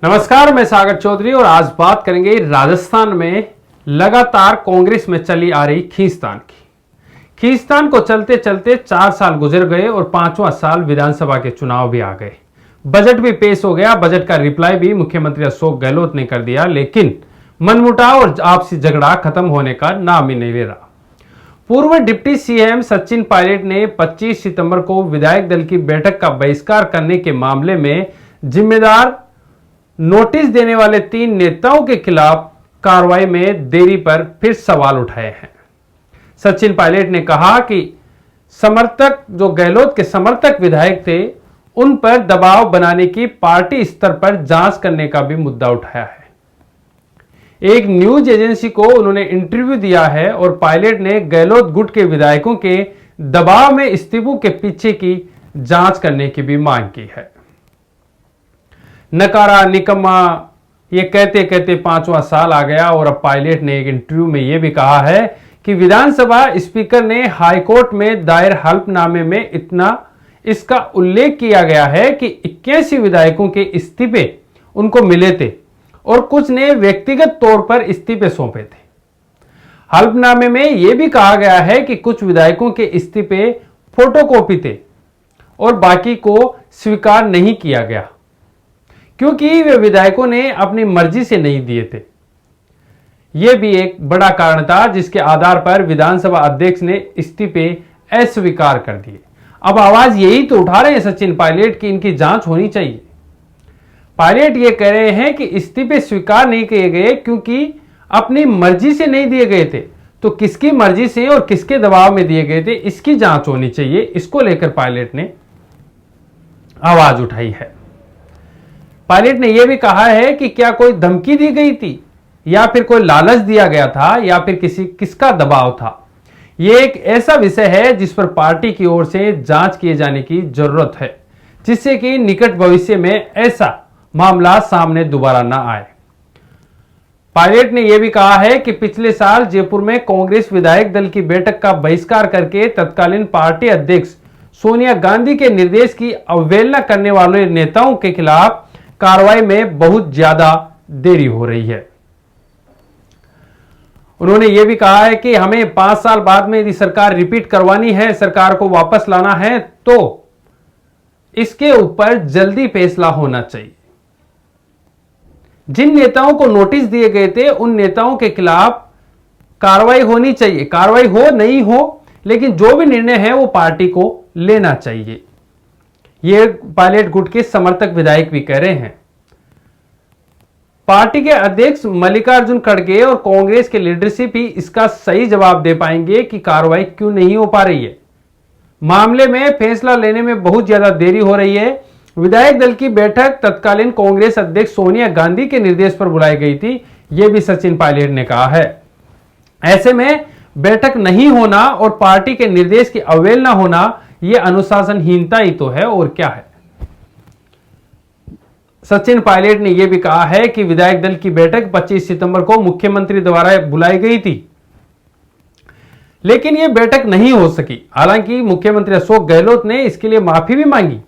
नमस्कार, मैं सागर चौधरी और आज बात करेंगे राजस्थान में लगातार कांग्रेस में चली आ रही खींचतान की। खींचतान को चलते चलते 4 साल गुजर गए और 5वां साल विधानसभा के चुनाव भी आ गए। बजट भी पेश हो गया। बजट का रिप्लाई भी मुख्यमंत्री अशोक गहलोत ने कर दिया, लेकिन मनमुटाव और आपसी झगड़ा खत्म होने का नाम ही नहीं ले रहा। पूर्व डिप्टी सीएम सचिन पायलट ने 25 सितंबर को विधायक दल की बैठक का बहिष्कार करने के मामले में जिम्मेदार नोटिस देने वाले 3 नेताओं के खिलाफ कार्रवाई में देरी पर फिर सवाल उठाए हैं। सचिन पायलट ने कहा कि समर्थक जो गहलोत के समर्थक विधायक थे, उन पर दबाव बनाने की पार्टी स्तर पर जांच करने का भी मुद्दा उठाया है। एक न्यूज एजेंसी को उन्होंने इंटरव्यू दिया है और पायलट ने गहलोत गुट के विधायकों के दबाव में इस्तीफों के पीछे की जांच करने की भी मांग की है। नकारा निकम्मा ये कहते कहते 5वां साल आ गया और अब पायलट ने एक इंटरव्यू में यह भी कहा है कि विधानसभा स्पीकर ने हाईकोर्ट में दायर हल्फनामे में इसका उल्लेख किया गया है कि 81 विधायकों के इस्तीफे उनको मिले थे और कुछ ने व्यक्तिगत तौर पर इस्तीफे सौंपे थे। हल्फनामे में यह भी कहा गया है कि कुछ विधायकों के इस्तीफे फोटोकॉपी थे और बाकी को स्वीकार नहीं किया गया क्योंकि वे विधायकों ने अपनी मर्जी से नहीं दिए थे। यह भी एक बड़ा कारण था जिसके आधार पर विधानसभा अध्यक्ष ने इस्तीफे अस्वीकार कर दिए। अब आवाज यही तो उठा रहे हैं सचिन पायलट की इनकी जांच होनी चाहिए। पायलट ये कह रहे हैं कि इस्तीफे स्वीकार नहीं किए गए क्योंकि अपनी मर्जी से नहीं दिए गए थे, तो किसकी मर्जी से और किसके दबाव में दिए गए थे, इसकी जांच होनी चाहिए। इसको लेकर पायलट ने आवाज उठाई है। पायलट ने यह भी कहा है कि क्या कोई धमकी दी गई थी या फिर कोई लालच दिया गया था या फिर किसका दबाव था। यह एक ऐसा विषय है जिस पर पार्टी की ओर से जांच किए जाने की जरूरत है, जिससे कि निकट भविष्य में ऐसा मामला सामने दोबारा ना आए। पायलट ने यह भी कहा है कि पिछले साल जयपुर में कांग्रेस विधायक दल की बैठक का बहिष्कार करके तत्कालीन पार्टी अध्यक्ष सोनिया गांधी के निर्देश की अवहेलना करने वाले नेताओं के खिलाफ कार्रवाई में बहुत ज्यादा देरी हो रही है। उन्होंने यह भी कहा है कि हमें 5 साल बाद में यदि सरकार रिपीट करवानी है, सरकार को वापस लाना है, तो इसके ऊपर जल्दी फैसला होना चाहिए। जिन नेताओं को नोटिस दिए गए थे उन नेताओं के खिलाफ कार्रवाई होनी चाहिए। कार्रवाई हो नहीं हो, लेकिन जो भी निर्णय है वो पार्टी को लेना चाहिए। ये पायलट गुट के समर्थक विधायक भी कह रहे हैं। पार्टी के अध्यक्ष मल्लिकार्जुन खड़गे और कांग्रेस के लीडरशिप ही इसका सही जवाब दे पाएंगे कि कार्रवाई क्यों नहीं हो पा रही है। मामले में फैसला लेने में बहुत ज्यादा देरी हो रही है। विधायक दल की बैठक तत्कालीन कांग्रेस अध्यक्ष सोनिया गांधी के निर्देश पर बुलाई गई थी, यह भी सचिन पायलट ने कहा है। ऐसे में बैठक नहीं होना और पार्टी के निर्देश की अवहेलना होना, यह अनुशासनहीनता ही तो है और क्या है। सचिन पायलट ने यह भी कहा है कि विधायक दल की बैठक 25 सितंबर को मुख्यमंत्री द्वारा बुलाई गई थी, लेकिन यह बैठक नहीं हो सकी। हालांकि मुख्यमंत्री अशोक गहलोत ने इसके लिए माफी भी मांगी।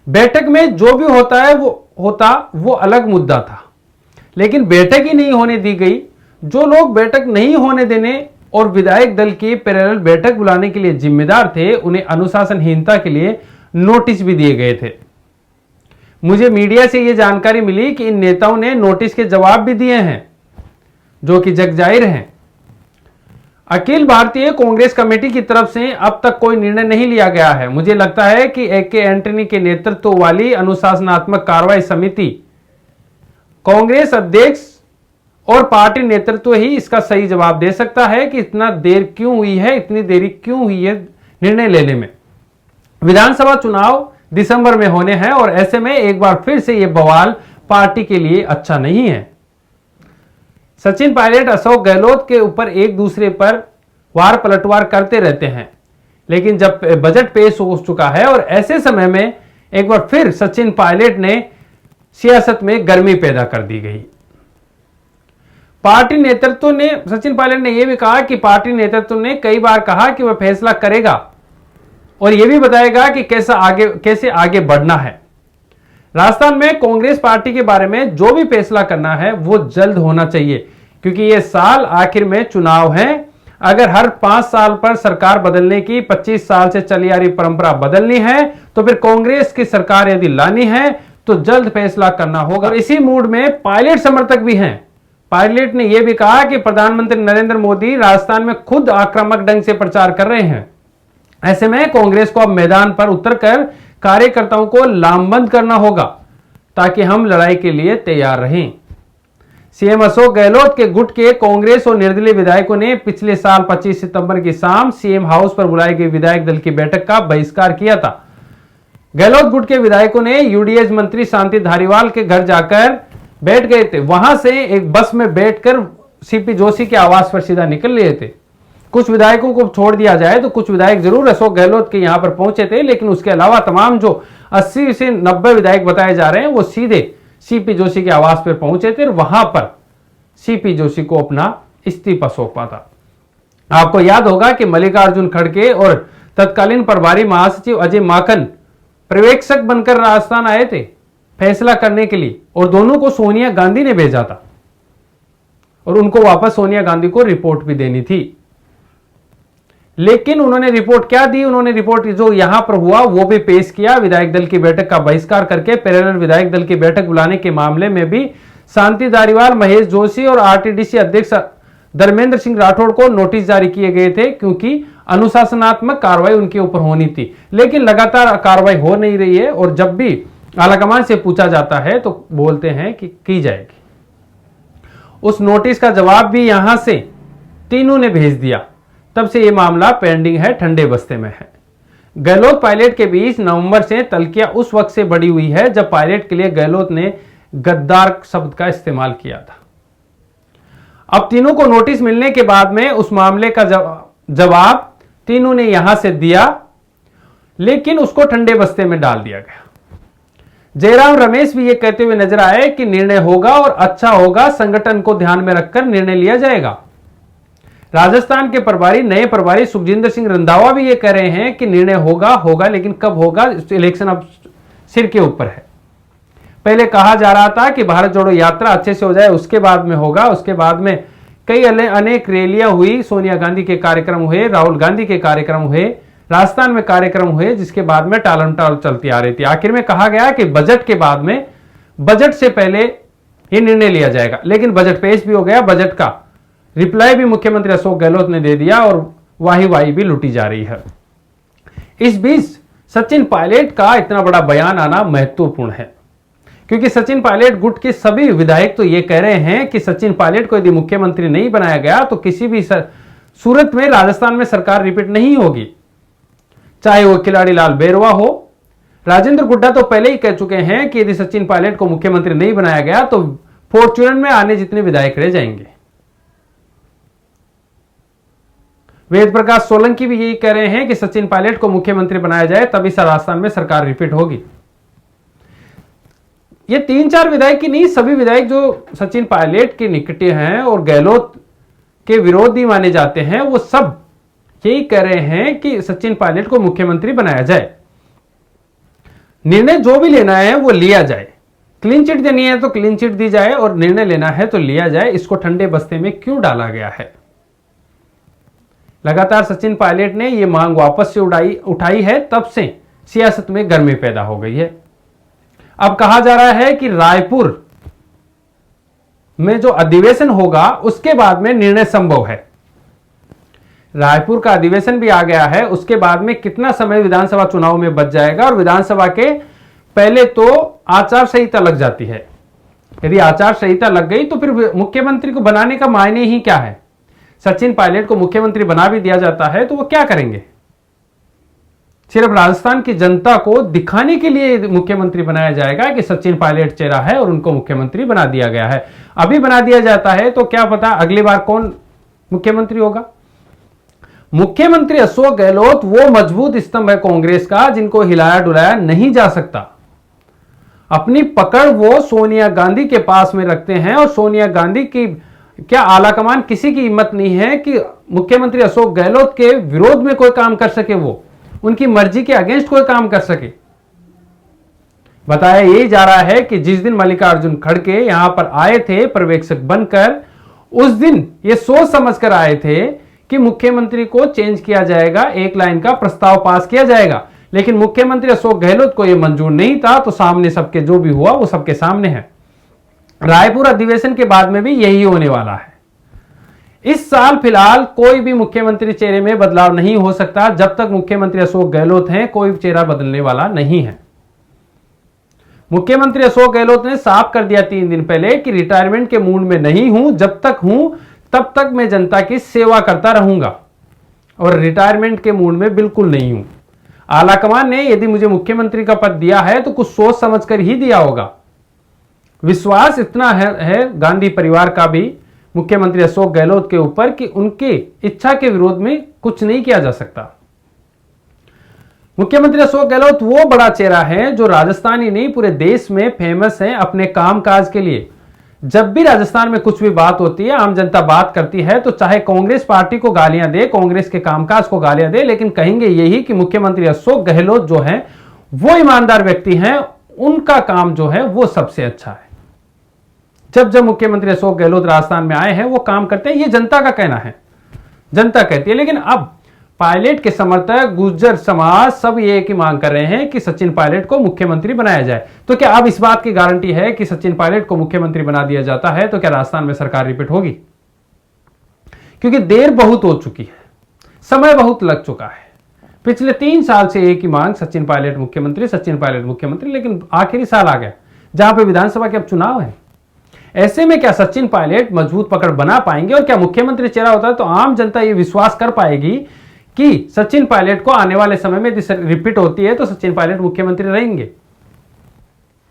बैठक में जो भी होता है वो अलग मुद्दा था, लेकिन बैठक ही नहीं होने दी गई। जो लोग बैठक नहीं होने देने और विधायक दल की पैरेलल बैठक बुलाने के लिए जिम्मेदार थे, उन्हें अनुशासनहीनता के लिए नोटिस भी दिए गए थे। मुझे मीडिया से यह जानकारी मिली कि इन नेताओं ने नोटिस के जवाब भी दिए हैं, जो कि जगजाहिर हैं। अखिल भारतीय कांग्रेस कमेटी की तरफ से अब तक कोई निर्णय नहीं लिया गया है। मुझे लगता है कि ए.के. एंटनी के नेतृत्व वाली अनुशासनात्मक कार्रवाई समिति, कांग्रेस अध्यक्ष और पार्टी नेतृत्व ही इसका सही जवाब दे सकता है कि इतना देर क्यों हुई है, इतनी देरी क्यों हुई है निर्णय लेने में। विधानसभा चुनाव दिसंबर में होने हैं और ऐसे में एक बार फिर से यह बवाल पार्टी के लिए अच्छा नहीं है। सचिन पायलट अशोक गहलोत के ऊपर एक दूसरे पर वार पलटवार करते रहते हैं, लेकिन जब बजट पेश हो चुका है और ऐसे समय में एक बार फिर सचिन पायलट ने सियासत में गर्मी पैदा कर दी गई। पार्टी नेतृत्व ने, सचिन पायलट ने यह भी कहा कि पार्टी नेतृत्व ने कई बार कहा कि वह फैसला करेगा और यह भी बताएगा कि कैसे आगे बढ़ना है। राजस्थान में कांग्रेस पार्टी के बारे में जो भी फैसला करना है वो जल्द होना चाहिए, क्योंकि ये साल आखिर में चुनाव है। अगर हर 5 साल पर सरकार बदलने की 25 साल से चली आ रही परंपरा बदलनी है तो फिर कांग्रेस की सरकार यदि लानी है तो जल्द फैसला करना होगा। और इसी मूड में पायलट समर्थक भी हैं। पायलट ने यह भी कहा कि प्रधानमंत्री नरेंद्र मोदी राजस्थान में खुद आक्रामक ढंग से प्रचार कर रहे हैं। ऐसे में कांग्रेस को अब मैदान पर उतरकर कार्यकर्ताओं को लामबंद करना होगा ताकि हम लड़ाई के लिए तैयार रहें। सीएम अशोक गहलोत के गुट के कांग्रेस और निर्दलीय विधायकों ने पिछले साल 25 सितंबर की शाम सीएम हाउस पर बुलाई गई विधायक दल की बैठक का बहिष्कार किया था। गहलोत गुट के विधायकों ने यूडीएच मंत्री शांति धारीवाल के घर जाकर बैठ गए थे। वहां से एक बस में बैठकर सीपी जोशी के आवास पर सीधा निकल रहे थे। कुछ विधायकों को छोड़ दिया जाए तो कुछ विधायक जरूर अशोक गहलोत के यहां पर पहुंचे थे, लेकिन उसके अलावा तमाम जो 80 से 90 विधायक बताए जा रहे हैं वो सीधे सीपी जोशी के आवास पर पहुंचे थे और वहां पर सीपी जोशी को अपना इस्तीफा सौंपा था। आपको याद होगा कि मल्लिकार्जुन खड़गे और तत्कालीन प्रभारी महासचिव अजय माकन पर्यवेक्षक बनकर राजस्थान आए थे फैसला करने के लिए, और दोनों को सोनिया गांधी ने भेजा था और उनको वापस सोनिया गांधी को रिपोर्ट भी देनी थी। लेकिन उन्होंने रिपोर्ट क्या दी? उन्होंने रिपोर्ट जो यहां पर हुआ वो भी पेश किया। विधायक दल की बैठक का बहिष्कार करके पैरेलल विधायक दल की बैठक बुलाने के मामले में भी शांति धारीवाल, महेश जोशी और आरटीडीसी अध्यक्ष धर्मेंद्र सिंह राठौड़ को नोटिस जारी किए गए थे, क्योंकि अनुशासनात्मक कार्रवाई उनके ऊपर होनी थी। लेकिन लगातार कार्रवाई हो नहीं रही है और जब भी आलाकमान से पूछा जाता है तो बोलते हैं कि की जाएगी। उस नोटिस का जवाब भी यहां से तीनों ने भेज दिया। तब से यह मामला पेंडिंग है, ठंडे बस्ते में है। गहलोत पायलट के बीच नवंबर से तल्खियां उस वक्त से बढ़ी हुई है जब पायलट के लिए गहलोत ने गद्दार शब्द का इस्तेमाल किया था। अब तीनों को नोटिस मिलने के बाद में उस मामले का जवाब तीनों ने यहां से दिया, लेकिन उसको ठंडे बस्ते में डाल दिया गया। जयराम रमेश भी यह कहते हुए नजर आए कि निर्णय होगा और अच्छा होगा, संगठन को ध्यान में रखकर निर्णय लिया जाएगा। राजस्थान के प्रभारी, नए प्रभारी सुखजिंदर सिंह रंधावा भी ये कह रहे हैं कि निर्णय होगा, लेकिन कब होगा इलेक्शन अब सिर के ऊपर है। पहले कहा जा रहा था कि भारत जोड़ो यात्रा अच्छे से हो जाए उसके बाद में होगा। उसके बाद में कई अनेक रैलियां हुई, सोनिया गांधी के कार्यक्रम हुए, राहुल गांधी के कार्यक्रम हुए, राजस्थान में कार्यक्रम हुए, जिसके बाद में टालमटाल चलती आ रही थी। आखिर में कहा गया कि बजट के बाद में, बजट से पहले ये निर्णय लिया जाएगा, लेकिन बजट पेश भी हो गया। बजट का रिप्लाई भी मुख्यमंत्री अशोक गहलोत ने दे दिया और वाही भी लुटी जा रही है। इस बीच सचिन पायलट का इतना बड़ा बयान आना महत्वपूर्ण है, क्योंकि सचिन पायलट गुट के सभी विधायक तो ये कह रहे हैं कि सचिन पायलट को यदि मुख्यमंत्री नहीं बनाया गया तो किसी भी सूरत में राजस्थान में सरकार रिपीट नहीं होगी, चाहे वो खिलाड़ी लाल बैरवा हो। राजेंद्र गुड्डा तो पहले ही कह चुके हैं कि यदि सचिन पायलट को मुख्यमंत्री नहीं बनाया गया तो फॉर्च्यूनर में आने जितने विधायक रह जाएंगे। वेद प्रकाश सोलंकी भी यही कह रहे हैं कि सचिन पायलट को मुख्यमंत्री बनाया जाए तभी राजस्थान में सरकार रिपीट होगी। ये 3-4 विधायक की नहीं, सभी विधायक जो सचिन पायलट के निकटे हैं और गहलोत के विरोधी माने जाते हैं वो सब यही कह रहे हैं कि सचिन पायलट को मुख्यमंत्री बनाया जाए। निर्णय जो भी लेना है वो लिया जाए, क्लीन चिट देनी है तो क्लीन चिट दी जाए और निर्णय लेना है तो लिया जाए। इसको ठंडे बस्ते में क्यों डाला गया है? लगातार सचिन पायलट ने यह मांग वापस से उठाई है, तब से सियासत में गर्मी पैदा हो गई है। अब कहा जा रहा है कि रायपुर में जो अधिवेशन होगा उसके बाद में निर्णय संभव है। रायपुर का अधिवेशन भी आ गया है, उसके बाद में कितना समय विधानसभा चुनाव में बच जाएगा, और विधानसभा के पहले तो आचार संहिता लग जाती है। यदि आचार संहिता लग गई तो फिर मुख्यमंत्री को बनाने का मायने ही क्या है? सचिन पायलट को मुख्यमंत्री बना भी दिया जाता है तो वो क्या करेंगे? सिर्फ राजस्थान की जनता को दिखाने के लिए मुख्यमंत्री बनाया जाएगा कि सचिन पायलट चेहरा है और उनको मुख्यमंत्री बना दिया गया है। अभी बना दिया जाता है तो क्या पता अगली बार कौन मुख्यमंत्री होगा। मुख्यमंत्री अशोक गहलोत वो मजबूत स्तंभ है कांग्रेस का जिनको हिलाया डुलाया नहीं जा सकता। अपनी पकड़ वो सोनिया गांधी के पास में रखते हैं और सोनिया गांधी की क्या आलाकमान किसी की हिम्मत नहीं है कि मुख्यमंत्री अशोक गहलोत के विरोध में कोई काम कर सके, वो उनकी मर्जी के अगेंस्ट कोई काम कर सके। बताया यही जा रहा है कि जिस दिन मल्लिकार्जुन खड़गे यहां पर आए थे पर्यवेक्षक बनकर, उस दिन ये सोच समझकर आए थे कि मुख्यमंत्री को चेंज किया जाएगा, एक लाइन का प्रस्ताव पास किया जाएगा। लेकिन मुख्यमंत्री अशोक गहलोत को यह मंजूर नहीं था, तो सामने सबके जो भी हुआ वो सबके सामने है। रायपुर अधिवेशन के बाद में भी यही होने वाला है। इस साल फिलहाल कोई भी मुख्यमंत्री चेहरे में बदलाव नहीं हो सकता। जब तक मुख्यमंत्री अशोक गहलोत हैं, कोई चेहरा बदलने वाला नहीं है। मुख्यमंत्री अशोक गहलोत ने साफ कर दिया 3 दिन पहले कि रिटायरमेंट के मूड में नहीं हूं, जब तक हूं तब तक मैं जनता की सेवा करता रहूंगा, और रिटायरमेंट के मूड में बिल्कुल नहीं हूं। आलाकमान ने यदि मुझे मुख्यमंत्री का पद दिया है तो कुछ सोच समझकर ही दिया होगा। विश्वास इतना है गांधी परिवार का भी मुख्यमंत्री अशोक गहलोत के ऊपर कि उनकी इच्छा के विरोध में कुछ नहीं किया जा सकता। मुख्यमंत्री अशोक गहलोत वो बड़ा चेहरा है जो राजस्थान ही नहीं पूरे देश में फेमस है अपने कामकाज के लिए। जब भी राजस्थान में कुछ भी बात होती है, आम जनता बात करती है, तो चाहे कांग्रेस पार्टी को गालियां दे, कांग्रेस के कामकाज को गालियां दे, लेकिन कहेंगे यही कि मुख्यमंत्री अशोक गहलोत जो है वो ईमानदार व्यक्ति हैं, उनका काम जो है वो सबसे अच्छा है। जब जब मुख्यमंत्री अशोक गहलोत राजस्थान में आए हैं वो काम करते हैं, ये जनता का कहना है, जनता कहती है। लेकिन अब पायलट के समर्थक, गुर्जर समाज सब ये की मांग कर रहे हैं कि सचिन पायलट को मुख्यमंत्री बनाया जाए। तो क्या अब इस बात की गारंटी है कि सचिन पायलट को मुख्यमंत्री बना दिया जाता है तो क्या राजस्थान में सरकार रिपीट होगी? क्योंकि देर बहुत हो चुकी है, समय बहुत लग चुका है। पिछले 3 साल से एक ही मांग, सचिन पायलट मुख्यमंत्री, सचिन पायलट मुख्यमंत्री, लेकिन आखिरी साल आ गया जहां पे विधानसभा के अब चुनाव है। ऐसे में क्या सचिन पायलट मजबूत पकड़ बना पाएंगे? और क्या मुख्यमंत्री चेहरा होता है तो आम जनता ये विश्वास कर पाएगी कि सचिन पायलट को आने वाले समय में यदि रिपीट होती है तो सचिन पायलट मुख्यमंत्री रहेंगे?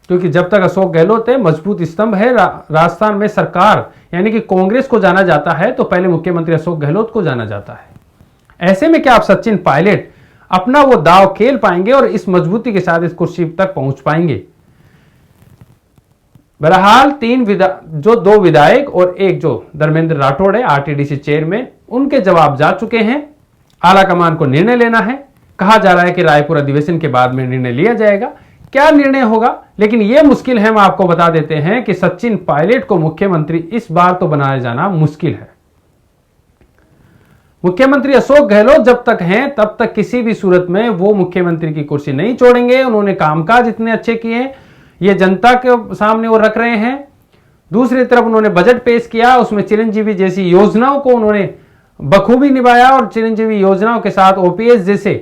क्योंकि जब तक अशोक गहलोत है, मजबूत स्तंभ है राजस्थान में सरकार, यानी कि कांग्रेस को जाना जाता है तो पहले मुख्यमंत्री अशोक गहलोत को जाना जाता है। ऐसे में क्या आप सचिन पायलट अपना वो दाव खेल पाएंगे और इस मजबूती के साथ इस कुर्सी तक पहुंच पाएंगे? बहरहाल 2 विधायक और एक जो धर्मेंद्र राठौड़ है आरटीडीसी चेयरमैन, उनके जवाब जा चुके हैं। आलाकमान को निर्णय लेना है। कहा जा रहा है कि रायपुर अधिवेशन के बाद में निर्णय लिया जाएगा। क्या निर्णय होगा लेकिन यह मुश्किल है। हम आपको बता देते हैं कि सचिन पायलट को मुख्यमंत्री इस बार तो बनाया जाना मुश्किल है। मुख्यमंत्री अशोक गहलोत जब तक हैं तब तक किसी भी सूरत में वो मुख्यमंत्री की कुर्सी नहीं छोड़ेंगे। उन्होंने कामकाज इतने अच्छे किए, ये जनता के सामने वो रख रहे हैं। दूसरी तरफ उन्होंने बजट पेश किया, उसमें चिरंजीवी जैसी योजनाओं को उन्होंने बखूबी निभाया और चिरंजीवी योजनाओं के साथ ओपीएस जैसे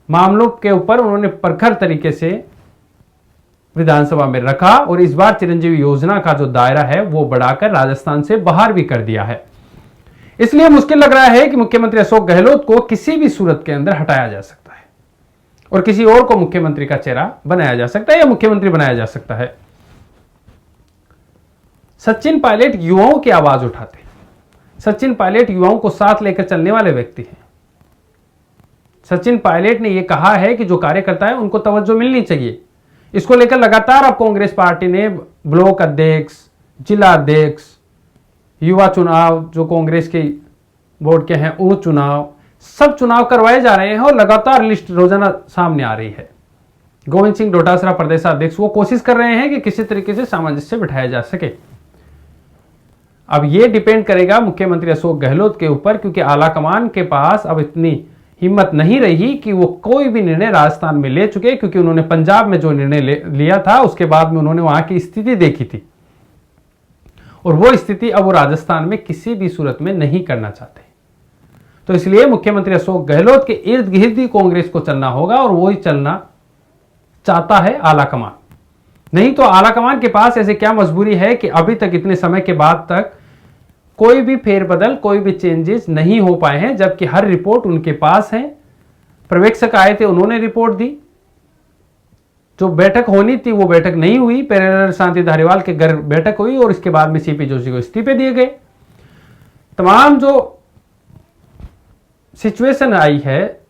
मामलों के ऊपर उन्होंने प्रखर तरीके से विधानसभा में रखा। और इस बार चिरंजीवी योजना का जो दायरा है वो बढ़ाकर राजस्थान से बाहर भी कर दिया है। इसलिए मुश्किल लग रहा है कि मुख्यमंत्री अशोक गहलोत को किसी भी सूरत के अंदर हटाया जा सकता है और किसी और को मुख्यमंत्री का चेहरा बनाया जा सकता है या मुख्यमंत्री बनाया जा सकता है। सचिन पायलट युवाओं की आवाज उठाते, सचिन पायलट युवाओं को साथ लेकर चलने वाले व्यक्ति हैं। सचिन पायलट ने यह कहा है कि जो कार्यकर्ता है उनको तवज्जो मिलनी चाहिए। इसको लेकर लगातार अब कांग्रेस पार्टी ने ब्लॉक अध्यक्ष, जिला अध्यक्ष, युवा चुनाव जो कांग्रेस के बोर्ड के हैं वो चुनाव, सब चुनाव करवाए जा रहे हैं और लगातार लिस्ट रोजाना सामने आ रही है। गोविंद सिंह डोटासरा प्रदेशाध्यक्ष वो कोशिश कर रहे हैं कि किसी तरीके से सामंजस्य बिठाया जा सके। अब ये डिपेंड करेगा मुख्यमंत्री अशोक गहलोत के ऊपर, क्योंकि आलाकमान के पास अब इतनी हिम्मत नहीं रही कि वो कोई भी निर्णय राजस्थान में ले चुके, क्योंकि उन्होंने पंजाब में जो निर्णय लिया था उसके बाद में उन्होंने वहां की स्थिति देखी थी और वो स्थिति अब वो राजस्थान में किसी भी सूरत में नहीं करना चाहते। तो इसलिए मुख्यमंत्री अशोक गहलोत के इर्द गिर्द ही कांग्रेस को चलना होगा और वो ही चलना चाहता है आलाकमान। नहीं तो आलाकमान के पास ऐसे क्या मजबूरी है कि अभी तक इतने समय के बाद तक कोई भी फेरबदल, कोई भी चेंजेस नहीं हो पाए हैं, जबकि हर रिपोर्ट उनके पास है। पर्यवेक्षक आए थे, उन्होंने रिपोर्ट दी। जो बैठक होनी थी वो बैठक नहीं हुई। पेरेलर शांति धारीवाल के घर बैठक हुई और इसके बाद में सीपी जोशी को इस्तीफे दिए गए। तमाम जो सिचुएशन आई है,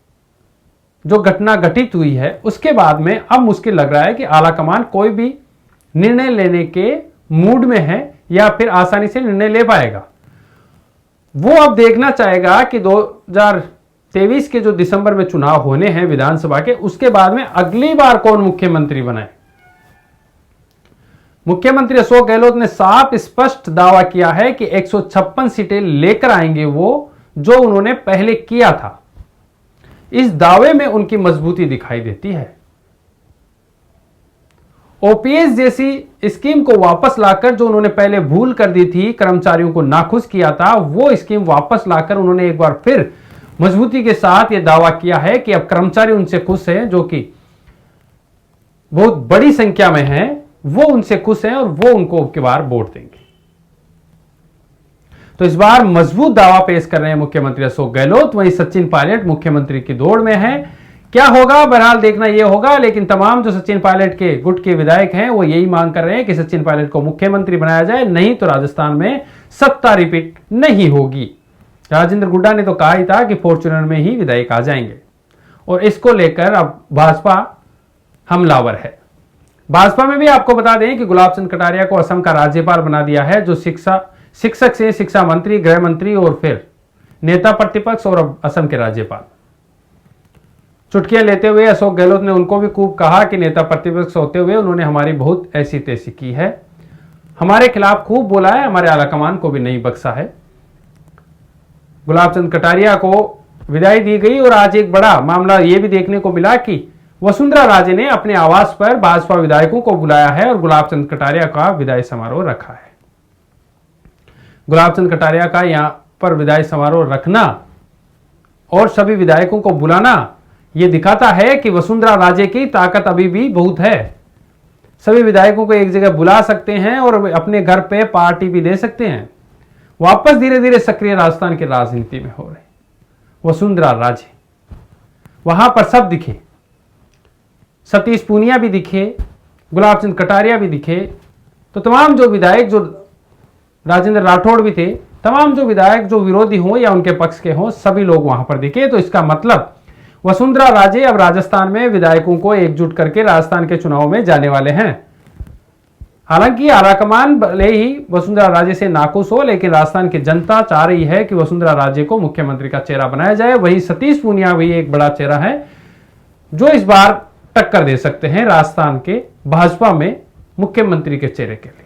जो घटना घटित हुई है, उसके बाद में अब मुश्किल लग रहा है कि आलाकमान कोई भी निर्णय लेने के मूड में है या फिर आसानी से निर्णय ले पाएगा। वो अब देखना चाहेगा कि 2023 के जो दिसंबर में चुनाव होने हैं विधानसभा के, उसके बाद में अगली बार कौन मुख्यमंत्री बनाए। मुख्यमंत्री अशोक गहलोत ने साफ स्पष्ट दावा किया है कि 156 सीटें लेकर आएंगे वो, जो उन्होंने पहले किया था। इस दावे में उनकी मजबूती दिखाई देती है। ओपीएस जैसी स्कीम को वापस लाकर, जो उन्होंने पहले भूल कर दी थी, कर्मचारियों को नाखुश किया था, वो स्कीम वापस लाकर उन्होंने एक बार फिर मजबूती के साथ यह दावा किया है कि अब कर्मचारी उनसे खुश हैं, जो कि बहुत बड़ी संख्या में हैं, वो उनसे खुश हैं और वो उनको अब की बार वोट देंगे। तो इस बार मजबूत दावा पेश कर रहे हैं मुख्यमंत्री अशोक गहलोत। वहीं सचिन पायलट मुख्यमंत्री की दौड़ में हैं। क्या होगा बहरहाल देखना यह होगा, लेकिन तमाम जो सचिन पायलट के गुट के विधायक हैं वो यही मांग कर रहे हैं कि सचिन पायलट को मुख्यमंत्री बनाया जाए, नहीं तो राजस्थान में सत्ता रिपीट नहीं होगी। राजेंद्र गुड्डा ने तो कहा ही था कि फॉर्च्यूनर में ही विधायक आ जाएंगे, और इसको लेकर अब भाजपा हमलावर है। भाजपा में भी आपको बता दें कि गुलाब चंद कटारिया को असम का राज्यपाल बना दिया है, जो शिक्षक से शिक्षा मंत्री, गृह मंत्री और फिर नेता प्रतिपक्ष और अब असम के राज्यपाल। चुटकियां लेते हुए अशोक गहलोत ने उनको भी खूब कहा कि नेता प्रतिपक्ष होते हुए उन्होंने हमारी बहुत ऐसी तैसी की है, हमारे खिलाफ खूब बोला है, हमारे आलाकमान को भी नहीं बख्शा है। गुलाब चंद कटारिया को विदाई दी गई और आज एक बड़ा मामला यह भी देखने को मिला कि वसुंधरा राजे ने अपने आवास पर भाजपा विधायकों को बुलाया है और गुलाब चंद कटारिया का विदाई समारोह रखा है। गुलाब चंद कटारिया का यहां पर विदाई समारोह रखना और सभी विधायकों को बुलाना यह दिखाता है कि वसुंधरा राजे की ताकत अभी भी बहुत है। सभी विधायकों को एक जगह बुला सकते हैं और अपने घर पे पार्टी भी दे सकते हैं। वापस धीरे धीरे सक्रिय राजस्थान की राजनीति में हो रहे वसुंधरा राजे, वहां पर सब दिखे, सतीश पूनिया भी दिखे, गुलाब चंद कटारिया भी दिखे, तो तमाम जो विधायक, जो राजेंद्र राठौड़ भी थे, तमाम जो विधायक जो विरोधी हों या उनके पक्ष के हों, सभी लोग वहां पर दिखे। तो इसका मतलब वसुंधरा राजे अब राजस्थान में विधायकों को एकजुट करके राजस्थान के चुनाव में जाने वाले हैं। हालांकि आलाकमान भले ही वसुंधरा राजे से नाखुश हो, लेकिन राजस्थान की जनता चाह रही है कि वसुंधरा राजे को मुख्यमंत्री का चेहरा बनाया जाए। वही सतीश पूनिया भी एक बड़ा चेहरा है जो इस बार टक्कर दे सकते हैं राजस्थान के भाजपा में मुख्यमंत्री के चेहरे के लिए।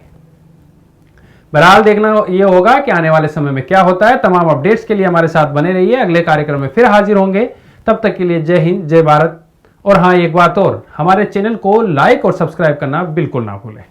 बहरहाल देखना यह होगा कि आने वाले समय में क्या होता है। तमाम अपडेट्स के लिए हमारे साथ बने रहिए, अगले कार्यक्रम में फिर हाजिर होंगे। तब तक के लिए जय हिंद, जय भारत। और हाँ, एक बात और, हमारे चैनल को लाइक और सब्सक्राइब करना बिल्कुल ना भूलें।